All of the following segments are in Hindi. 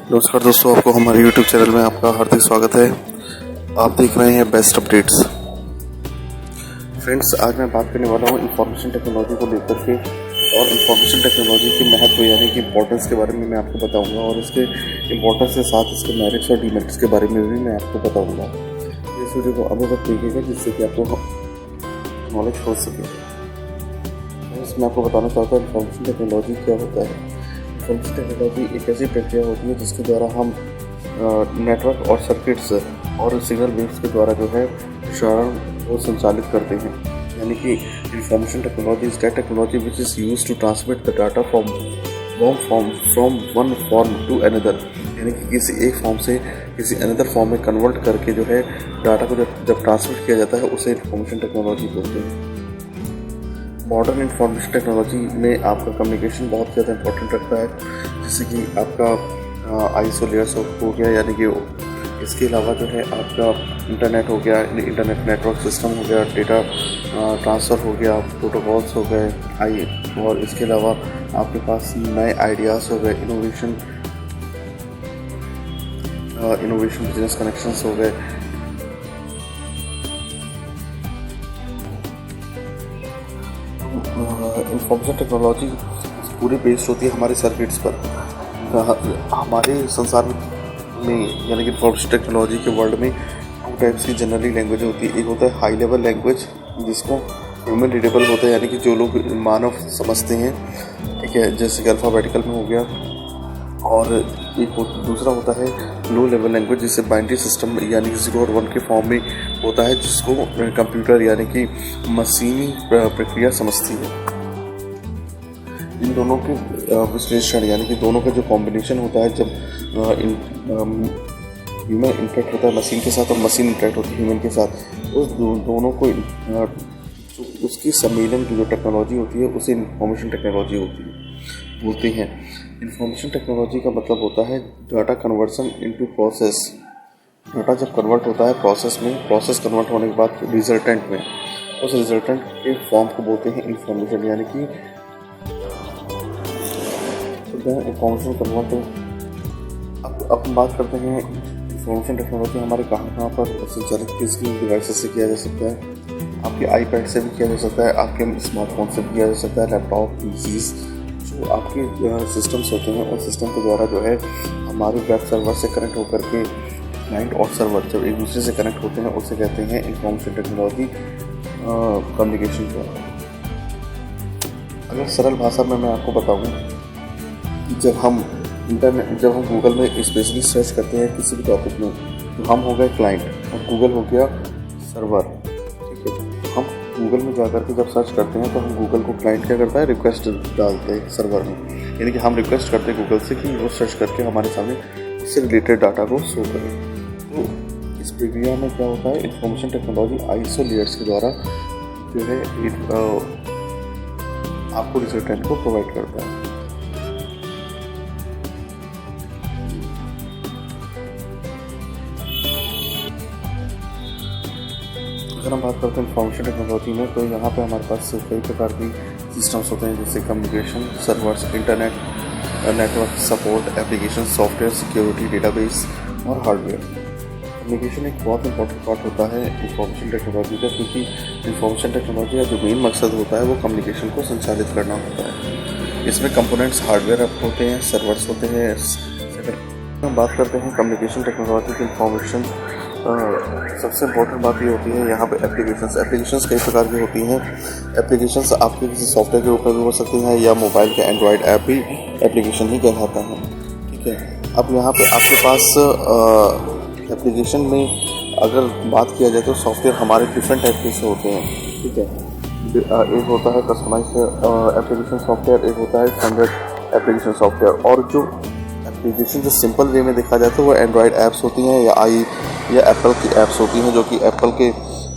नमस्कार दोस्तों, आपको हमारे YouTube चैनल में आपका हार्दिक स्वागत है। आप देख रहे हैं बेस्ट अपडेट्स। फ्रेंड्स, आज मैं बात करने वाला हूँ इंफॉर्मेशन टेक्नोलॉजी को लेकर के और इंफॉर्मेशन टेक्नोलॉजी के महत्व यानी कि इम्पोर्टेंस के बारे में मैं आपको बताऊंगा और इसके इम्पोर्टेंस के साथ इसके मेरिट्स और डीमेरिट्स के बारे में भी मैं आपको बताऊंगा। इस वीडियो को अब तक देखिएगा जिससे कि आपको नॉलेज हो सके। मैं आपको बताना चाहता हूँ इंफॉर्मेशन टेक्नोलॉजी क्या होता है। इंफॉर्मेशन टेक्नोलॉजी एक ऐसी प्रक्रिया होती है जिसके द्वारा हम नेटवर्क और सर्किट्स और सिग्नल वेव्स के द्वारा जो है प्रसारण को संचालित करते हैं। यानी कि information technology is that technology which is used to transmit the data from one form to another. यानी कि किसी एक फॉर्म से किसी अनदर फॉर्म में कन्वर्ट करके जो है डाटा को जब ट्रांसमिट किया जाता है उसे इंफॉर्मेशन टेक्नोलॉजी बोलते हैं। मॉडर्न इंफॉर्मेशन टेक्नोलॉजी में आपका कम्युनिकेशन बहुत ज़्यादा इंपॉर्टेंट रखता है, जैसे कि आपका आईएसओ लेयर्स हो गया, यानी कि इसके अलावा जो है आपका इंटरनेट हो गया, इंटरनेट नेटवर्क सिस्टम हो गया, डेटा ट्रांसफ़र हो गया, प्रोटोकॉल्स हो गए और इसके अलावा आपके पास नए आइडियाज़ हो गए, इनोवेशन बिजनेस कनेक्शंस हो गए। इंफॉर्मेशन टेक्नोलॉजी पूरी बेस्ड होती है हमारे सर्किट्स पर। हमारे संसार में यानी कि इंफॉर्मेशन टेक्नोलॉजी के वर्ल्ड में टू टाइप्स की जनरली लैंग्वेज होती है। एक होता है हाई लेवल लैंग्वेज जिसको ह्यूमन रीडेबल होता है, यानी कि जो लोग मानव समझते हैं, ठीक है, जैसे कि अल्फ़ाबेटिकल में हो गया। और दूसरा होता है लो लेवल लैंग्वेज जिससे बाइनरी सिस्टम यानी कि 0 और 1 के फॉर्म में होता है, जिसको कंप्यूटर यानी कि मशीनी प्रक्रिया समझती है। इन दोनों के विश्लेषण यानी कि दोनों का जो कॉम्बिनेशन होता है, जब ह्यूमन इंटरेक्ट होता है मशीन के साथ और मशीन इंटरेक्ट होती है ह्यूमन के साथ, उस दोनों को उसकी सम्मेलन की जो टेक्नोलॉजी होती है उसे इंफॉर्मेशन टेक्नोलॉजी बोलते हैं। इंफॉर्मेशन टेक्नोलॉजी का मतलब होता है data conversion into process. Data जब कन्वर्ट होता है प्रोसेस में, प्रोसेस कन्वर्ट होने के बाद रिजल्टेंट में, उस रिजल्टेंट के फॉर्म को बोलते हैं इंफॉर्मेशन, यानी कि इंफॉर्मेशन कन्वर्ट। अब हम बात करते हैं इंफॉर्मेशन टेक्नोलॉजी हमारे कहाँ पर संचालित किसकी डिवाइसेस से किया जा सकता है। आपके आईपैड से भी किया जा सकता है, आपके स्मार्टफोन से भी किया जा सकता है, लैपटॉप, पीसीज, जो आपके सिस्टम्स होते हैं उन सिस्टम के द्वारा जो है हमारे वेब सर्वर से कनेक्ट होकर के क्लाइंट और सर्वर जब एक दूसरे से कनेक्ट होते हैं उसे कहते हैं इंफॉर्मेशन टेक्नोलॉजी कम्युनिकेशन द्वारा। अगर सरल भाषा में मैं आपको बताऊँ, जब हम गूगल में स्पेशली सर्च करते हैं किसी भी टॉपिक में, तो हम हो गए क्लाइंट और गूगल हो गया सर्वर, ठीक है। हम गूगल में जाकर के जब सर्च करते हैं तो हम गूगल को क्लाइंट क्या करता है, रिक्वेस्ट डालते हैं सर्वर में, यानी कि हम रिक्वेस्ट करते हैं गूगल से कि वो सर्च करके हमारे सामने इससे रिलेटेड डाटा को शो करें। तो इस प्रक्रिया में क्या होता है, इंफॉर्मेशन टेक्नोलॉजी आईएसओ लेयर्स के द्वारा जो है आपको रिजल्टेंट को प्रोवाइड करता है। अगर हम बात करते हैं इंफॉर्मेशन टेक्नोलॉजी में, तो यहाँ पे हमारे पास कई प्रकार की सिस्टम्स होते हैं, जैसे communication, servers, internet, network support, application, software, security, database और हार्डवेयर। कम्युनिकेशन एक बहुत इंपॉर्टेंट पार्ट होता है इंफॉर्मेशन टेक्नोलॉजी का, क्योंकि इंफॉर्मेशन टेक्नोलॉजी का जो मेन मकसद होता है वो कम्युनिकेशन को संचालित करना होता है। इसमें कंपोनेंट्स हार्डवेयर होते हैं, सर्वर्स होते हैं। हम बात करते हैं कम्युनिकेशन टेक्नोलॉजी की इंफॉर्मेशन, सबसे इम्पोर्टेंट बात ये होती है यहाँ पे एप्लीकेशंस कई प्रकार की होती हैं। एप्लीकेशंस आपके किसी सॉफ्टवेयर के ऊपर भी हो सकती हैं या मोबाइल के एंड्रॉयड ऐप भी एप्लीकेशन ही कहलाता है, ठीक है। अब यहाँ पे आपके पास एप्लीकेशन में अगर बात किया जाए तो सॉफ्टवेयर हमारे डिफरेंट टाइप के से होते हैं, ठीक है। एक होता है कस्टमाइज्ड एप्लीकेशन सॉफ्टवेयर, एक होता है स्टैंडर्ड एप्लीकेशन सॉफ्टवेयर। और जो एप्लीकेशन जो सिंपल वे में देखा जाए तो वो एंड्रॉयड ऐप्स होती हैं या एप्पल की ऐप्स होती हैं, जो कि एप्पल के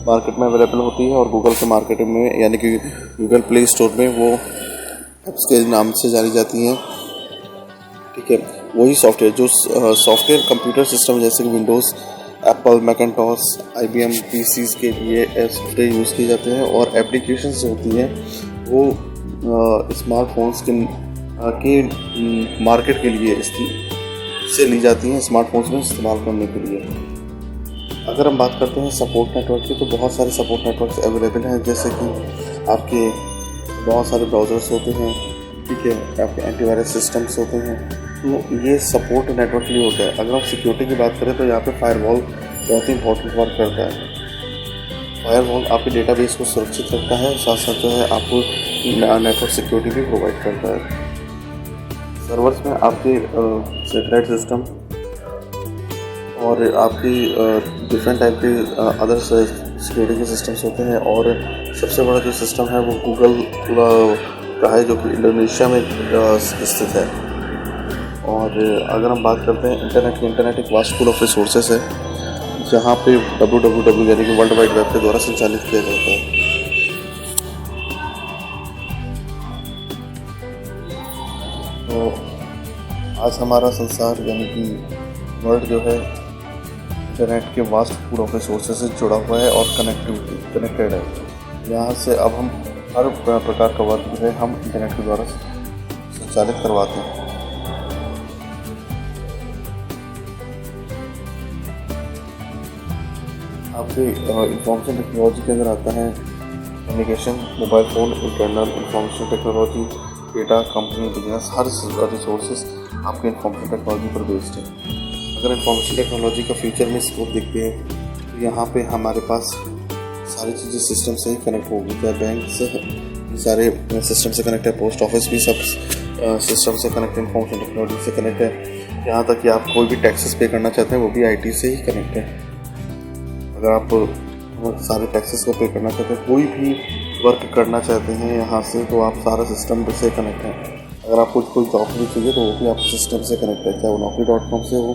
मार्केट में अवेलेबल होती है और गूगल के मार्केट में यानी कि गूगल प्ले स्टोर में वो ऐप्स के नाम से जानी जाती हैं, ठीक है। वही सॉफ्टवेयर जो सॉफ्टवेयर कंप्यूटर सिस्टम जैसे कि विंडोज़, एप्पल, मैकिन्टॉश, IBM पीसीज के लिए सॉफ्टवेयर यूज़ किए जाते हैं। और एप्लीकेशंस जो होती हैं वो स्मार्टफोन्स के मार्केट के लिए से ली जाती हैं स्मार्टफोन्स में इस्तेमाल करने के लिए। अगर हम बात करते हैं सपोर्ट नेटवर्क की, तो बहुत सारे सपोर्ट नेटवर्क्स अवेलेबल हैं, जैसे कि आपके बहुत सारे ब्राउज़र्स होते हैं, ठीक है, आपके एंटीवायरस सिस्टम्स होते हैं, तो ये सपोर्ट नेटवर्क के लिए होता है। अगर हम सिक्योरिटी की बात करें तो यहाँ पे फायरवॉल बहुत ही इंपॉर्टेंट वर्क करता है। फायरवॉल आपके डेटाबेस को सुरक्षित रखता है, साथ साथ जो है आपको नेटवर्क सिक्योरिटी भी प्रोवाइड करता है। सर्वर्स में आपके सेटेलाइट सिस्टम और आपकी डिफरेंट टाइप के अदर सिक्योरिटी के सिस्टम्स होते हैं, और सबसे बड़ा जो सिस्टम है वो गूगल का है, जो कि इंडोनेशिया में स्थित है। और अगर हम बात करते हैं इंटरनेट की, इंटरनेट एक वास्ट पूल ऑफ रिसोर्सेज है, जहाँ पे www यानी कि वर्ल्ड वाइड वेब के द्वारा संचालित किया जाता है। तो आज हमारा संसार यानी कि वर्ल्ड जो है इंटरनेट के वास्ट पूल ऑफ रिसोर्सेज से जुड़ा हुआ है और कनेक्टेड है। यहाँ से अब हम हर प्रकार का वर्क जो है हम इंटरनेट के द्वारा संचालित करवाते हैं। आपके इंफॉर्मेशन टेक्नोलॉजी के अंदर आता है communication, mobile phone, internal information technology, data, company, business, हर रिसोर्सेज आपके इंफॉर्मेशन टेक्नोलॉजी पर बेस्ड है। अगर इंफॉर्मेशन टेक्नोलॉजी का फ्यूचर में स्कोप देखते हैं तो यहाँ पे हमारे पास सारी चीज़ें सिस्टम से ही कनेक्ट होगी। क्या बैंक से सारे सिस्टम से कनेक्ट है, पोस्ट ऑफिस भी सब सिस्टम से कनेक्ट है, इंफॉर्मेशन टेक्नोलॉजी से कनेक्ट है। यहाँ तक कि आप कोई भी टैक्सेस पे करना चाहते हैं वो भी आईटी से ही कनेक्ट है। अगर आप सारे टैक्सेस को पे करना चाहते हैं, कोई भी वर्क करना चाहते हैं यहाँ से, तो आप सारा सिस्टम से कनेक्ट है। अगर आपको कोई जॉब भी चाहिए तो वो भी आपको सिस्टम से कनेक्ट है, चाहे वो naukri.com से हो,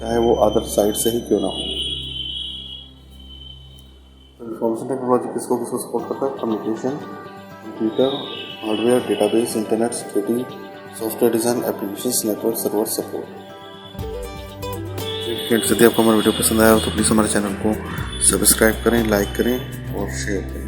चाहे वो अदर साइट से ही क्यों ना हो। इंफॉर्मेशन टेक्नोलॉजी किसको सपोर्ट करता है? Communication, computer, hardware, database, internet security, software design, applications, network, server support. Friends, यदि आपको हमारा वीडियो पसंद आया हो तो प्लीज़ हमारे चैनल को सब्सक्राइब करें, लाइक करें और शेयर करें।